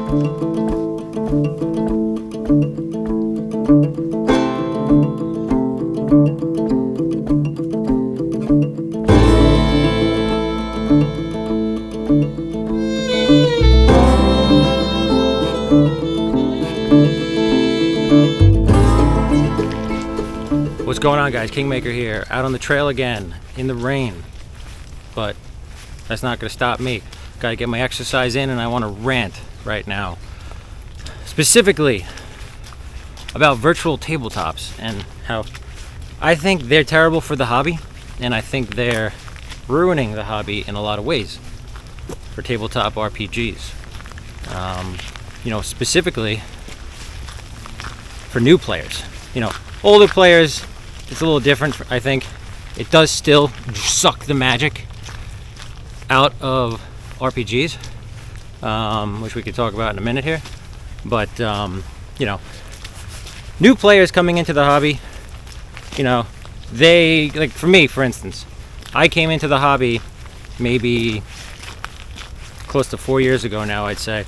What's going on, guys? Kingmaker here, out on the trail again in the rain, but that's not going to stop me. Got to get my exercise in, and I want to rant right now, specifically about virtual tabletops and how I think they're terrible for the hobby, and I think they're ruining the hobby in a lot of ways for tabletop RPGs. Specifically for new players. Older players, it's a little different. I think it does still suck the magic out of RPGs, which we could talk about in a minute here. But new players coming into the hobby, they, like for me, for instance, I came into the hobby maybe close to 4 years ago now, I'd say,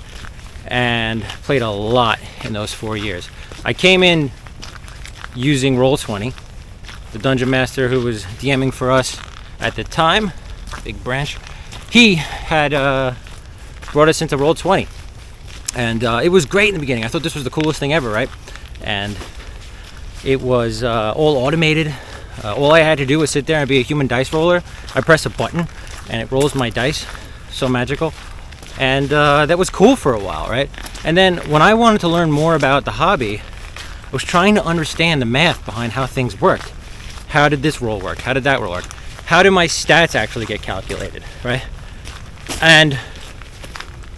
and played a lot in those 4 years. I came in using Roll20. The dungeon master who was DMing for us at the time, Big Branch, he had brought us into Roll20, and it was great in the beginning. I thought this was the coolest thing ever, right? And it was all automated. All I had to do was sit there and be a human dice roller. I press a button and it rolls my dice. So magical. And that was cool for a while, right? And then when I wanted to learn more about the hobby, I was trying to understand the math behind how things worked. How did this roll work? How did that roll work? How did my stats actually get calculated, right? And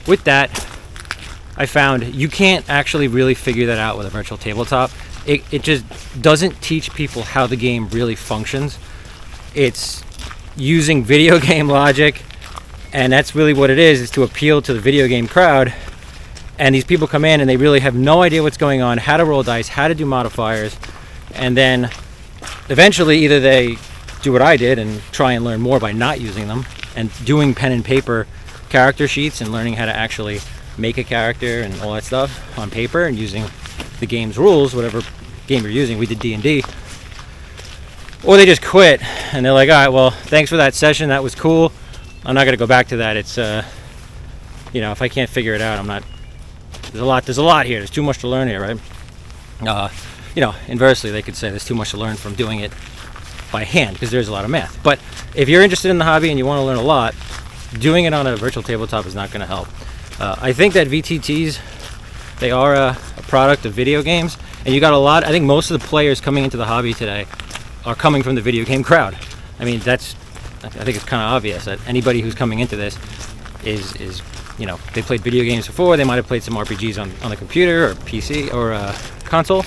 with that, I found you can't actually really figure that out with a virtual tabletop. It just doesn't teach people how the game really functions. It's using video game logic, and that's really what it is to appeal to the video game crowd. And these people come in and they really have no idea what's going on, how to roll dice, how to do modifiers, and then eventually either they do what I did and try and learn more by not using them and doing pen and paper character sheets and learning how to actually make a character and all that stuff on paper and using the game's rules, whatever game you're using. We did D&D. Or they just quit and they're like, all right, well, thanks for that session, that was cool, I'm not going to go back to that. It's if I can't figure it out, I'm not. There's a lot here. There's too much to learn here, right? Inversely, they could say there's too much to learn from doing it by hand because there's a lot of math. But if you're interested in the hobby and you want to learn a lot, doing it on a virtual tabletop is not going to help. I think that VTTs, they are a product of video games, and you got a lot. I think most of the players coming into the hobby today are coming from the video game crowd. I mean, I think it's kind of obvious that anybody who's coming into this is they played video games before. They might have played some RPGs on the computer or PC or console,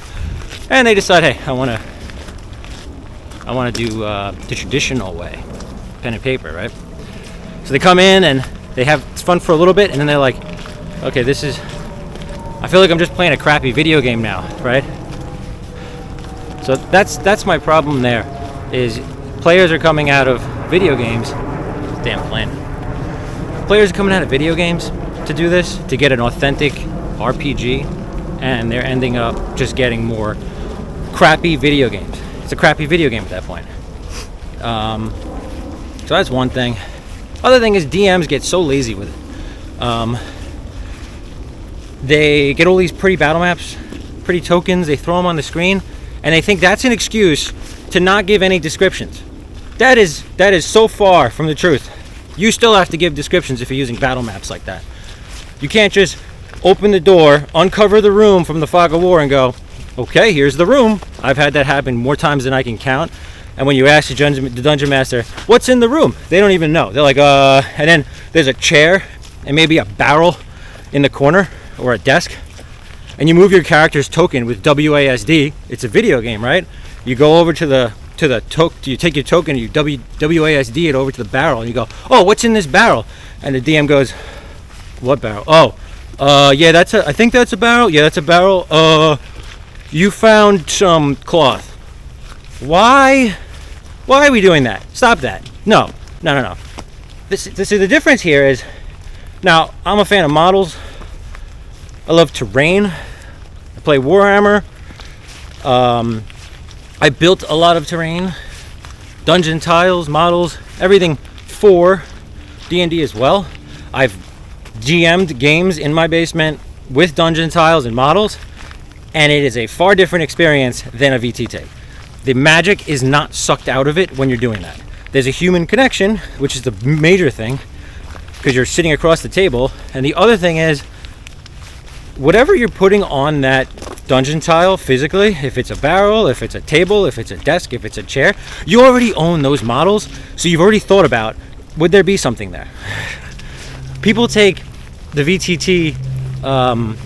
and they decide, hey, I want to do the traditional way, pen and paper, right? So they come in and they have fun for a little bit, and then they're like, okay, I feel like I'm just playing a crappy video game now, right? So that's my problem there, is players are coming out of video games. Damn plane. Players are coming out of video games to do this, to get an authentic RPG, and they're ending up just getting more crappy video games. It's a crappy video game at that point. So that's one thing. Other thing is DMs get so lazy with it. They get all these pretty battle maps, pretty tokens, they throw them on the screen, and they think that's an excuse to not give any descriptions. That is so far from the truth. You still have to give descriptions if you're using battle maps like that. You can't just open the door, uncover the room from the fog of war, and go, okay, here's the room. I've had that happen more times than I can count. And when you ask the dungeon master, what's in the room? They don't even know. They're like, and then there's a chair and maybe a barrel in the corner or a desk. And you move your character's token with WASD. It's a video game, right? You go over to you take your token, you WASD it over to the barrel, and you go, oh, what's in this barrel? And the DM goes, what barrel? Oh, yeah, I think that's a barrel. Yeah, that's a barrel. You found some cloth. Why are we doing that? Stop that. No. This the difference here is, now, I'm a fan of models. I love terrain. I play Warhammer. I built a lot of terrain, dungeon tiles, models, everything for D&D as well. I've GM'd games in my basement with dungeon tiles and models, and it is a far different experience than a VTT. The magic is not sucked out of it when you're doing that. There's a human connection, which is the major thing, because you're sitting across the table, and the other thing is, whatever you're putting on that dungeon tile physically, if it's a barrel, if it's a table, if it's a desk, if it's a chair, you already own those models, so you've already thought about, would there be something there? People take the VTT, I'm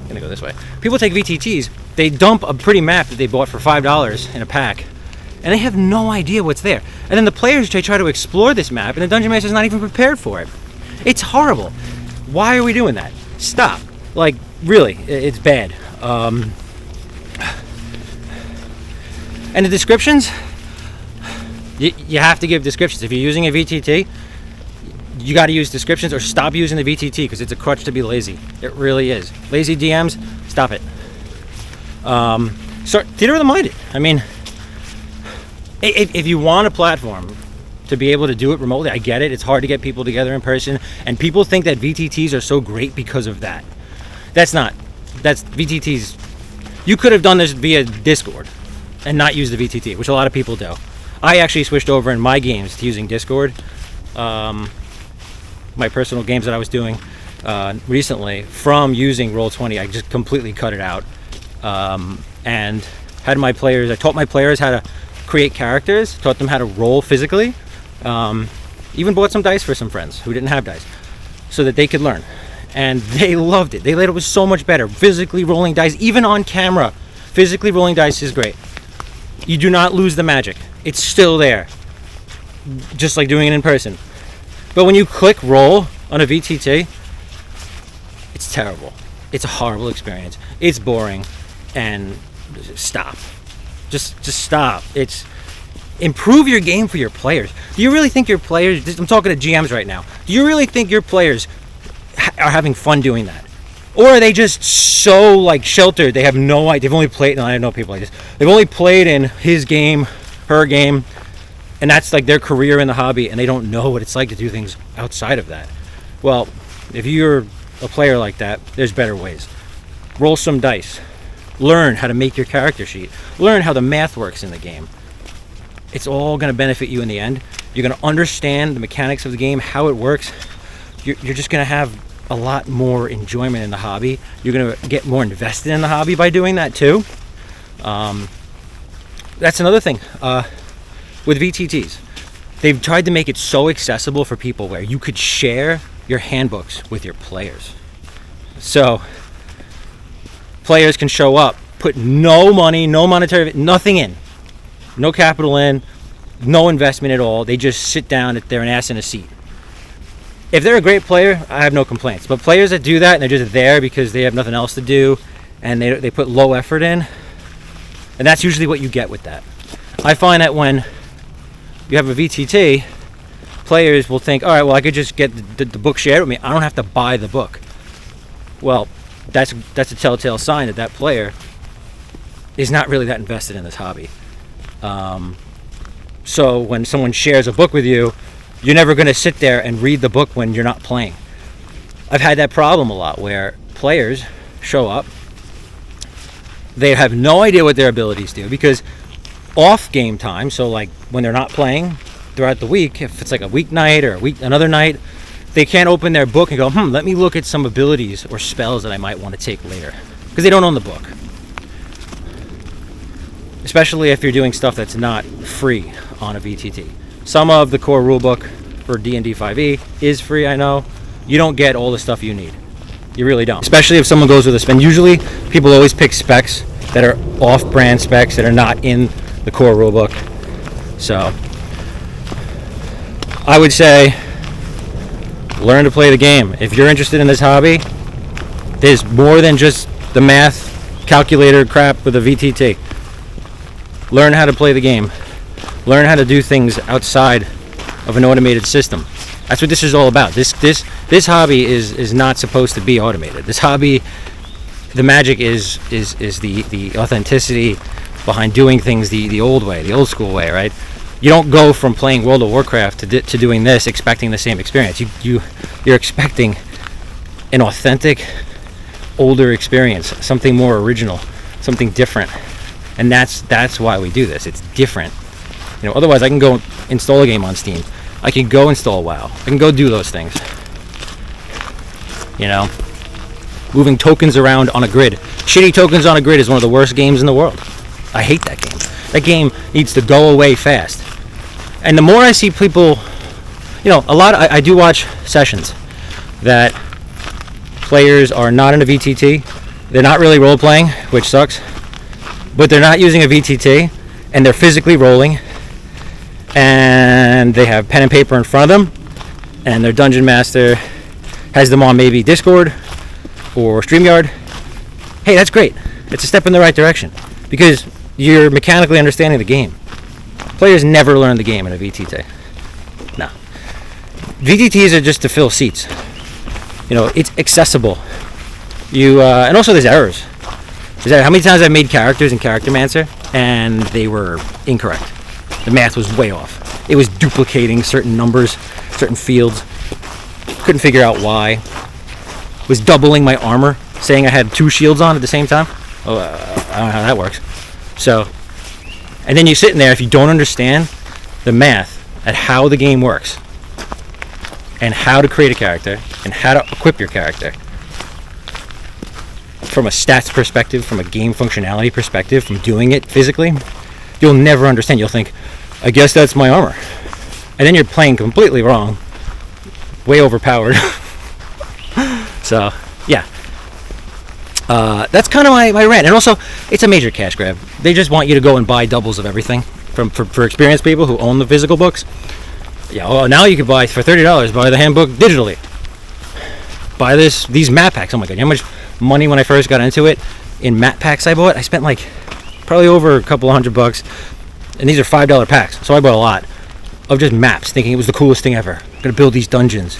gonna go this way. People take VTTs, they dump a pretty map that they bought for $5 in a pack, and they have no idea what's there. And then the players try to explore this map, and the Dungeon Master's not even prepared for it. It's horrible. Why are we doing that? Stop. Like, really, it's bad. And the descriptions, you have to give descriptions. If you're using a VTT, you got to use descriptions, or stop using the VTT, because it's a crutch to be lazy. It really is. Lazy DMs, stop it. Start theater of the minded. I mean, if you want a platform to be able to do it remotely, I get it. It's hard to get people together in person, and people think that VTTs are so great because of that. That's VTTs. You could have done this via Discord and not use the VTT, which a lot of people do. I actually switched over in my games to using Discord. My personal games that I was doing recently, from using Roll20, I just completely cut it out, and had my players. I taught my players how to create characters, taught them how to roll physically, even bought some dice for some friends who didn't have dice, so that they could learn. And they loved it. They thought it was so much better. Physically rolling dice, even on camera, physically rolling dice is great. You do not lose the magic. It's still there, just like doing it in person. But when you click roll on a VTT, it's terrible. It's a horrible experience. It's boring, and stop. Just stop. It's improve your game for your players. Do you really think your players, I'm talking to GMs right now, do you really think your players are having fun doing that? Or are they just so like sheltered, they have no idea, they've only played, no, I know people like this, they've only played in his game, her game, and that's like their career in the hobby, and they don't know what it's like to do things outside of that. Well, if you're a player like that, there's better ways. Roll some dice. Learn how to make your character sheet. Learn how the math works in the game. It's all going to benefit you in the end. You're going to understand the mechanics of the game, how it works. You're just going to have a lot more enjoyment in the hobby. You're going to get more invested in the hobby by doing that too. That's another thing with VTTs. They've tried to make it so accessible for people where you could share your handbooks with your players. So players can show up, put no money, no monetary, nothing in, no capital in, no investment at all. They just sit down, they're an ass in a seat. If they're a great player, I have no complaints. But players that do that and they're just there because they have nothing else to do, and they put low effort in, and that's usually what you get with that. I find that when you have a VTT, players will think, all right, well, I could just get the book shared with me. I don't have to buy the book. Well, that's a telltale sign that that player is not really that invested in this hobby. So when someone shares a book with you, you're never going to sit there and read the book when you're not playing. I've had that problem a lot where players show up, they have no idea what their abilities do, because off game time, so like when they're not playing throughout the week, if it's like a weeknight or another night, they can't open their book and go, let me look at some abilities or spells that I might want to take later, because they don't own the book. Especially if you're doing stuff that's not free on a VTT. Some of the core rulebook for D&D 5e is free, I know. You don't get all the stuff you need. You really don't. Especially if someone goes with a spec. Usually, people always pick specs that are off-brand specs that are not in the core rulebook. So, I would say, learn to play the game. If you're interested in this hobby, there's more than just the math calculator crap with a VTT. Learn how to play the game. Learn how to do things outside of an automated system. That's what this is all about. This hobby is not supposed to be automated. This hobby the magic is the authenticity behind doing things the old way, the old school way, right? You don't go from playing World of Warcraft to doing this expecting the same experience. You're expecting an authentic, older experience, something more original, something different, and that's why we do this. It's different. Otherwise I can go install a game on Steam. I can go install WoW. I can go do those things. Moving tokens around on a grid. Shitty tokens on a grid is one of the worst games in the world. I hate that game. That game needs to go away fast. And the more I see people, I do watch sessions that players are not in a VTT. They're not really role-playing, which sucks. But they're not using a VTT, and they're physically rolling. And they have pen and paper in front of them, and their dungeon master has them on maybe Discord or StreamYard. Hey, that's great. It's a step in the right direction because you're mechanically understanding the game. Players never learn the game in a VTT. No. VTTs are just to fill seats. It's accessible. And also there's errors. How many times I've made characters in Charactermancer and they were incorrect. The math was way off. It was duplicating certain numbers, certain fields. Couldn't figure out why. Was doubling my armor, saying I had 2 shields on at the same time. I don't know how that works. So, and then you're sitting there, if you don't understand the math at how the game works, and how to create a character, and how to equip your character, from a stats perspective, from a game functionality perspective, from doing it physically, you'll never understand. You'll think, I guess that's my armor. And then you're playing completely wrong. Way overpowered. So, yeah. That's kind of my rant. And also, it's a major cash grab. They just want you to go and buy doubles of everything. For experienced people who own the physical books. Yeah, well, now you can buy, for $30, buy the handbook digitally. Buy these map packs. Oh my god, you know how much money when I first got into it in map packs I bought? I spent probably over a couple $100. And these are $5 packs. So I bought a lot of just maps, thinking it was the coolest thing ever. I'm gonna build these dungeons.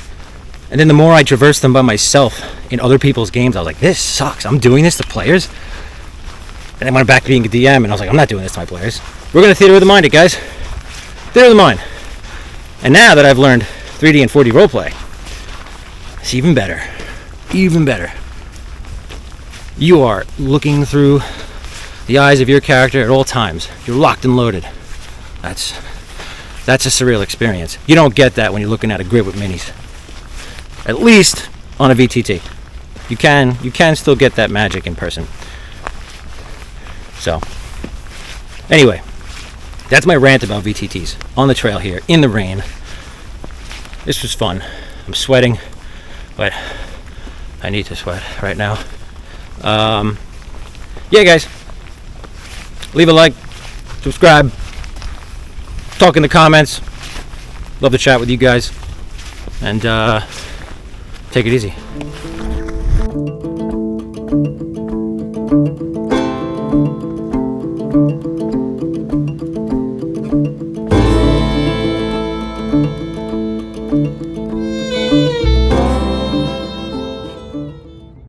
And then the more I traversed them by myself in other people's games, I was like, this sucks. I'm doing this to players? And I went back to being a DM, and I was like, I'm not doing this to my players. We're gonna theater of the mind it, guys. Theater of the mind. And now that I've learned 3D and 4D roleplay, it's even better. Even better. You are looking through the eyes of your character at all times. You're locked and loaded. That's a surreal experience. You don't get that when you're looking at a grid with minis. At least on a VTT. You can still get that magic in person. So, anyway, that's my rant about VTTs. On the trail here, in the rain. This was fun. I'm sweating, but I need to sweat right now. Yeah, guys. Leave a like, subscribe, talk in the comments. Love to chat with you guys. And take it easy.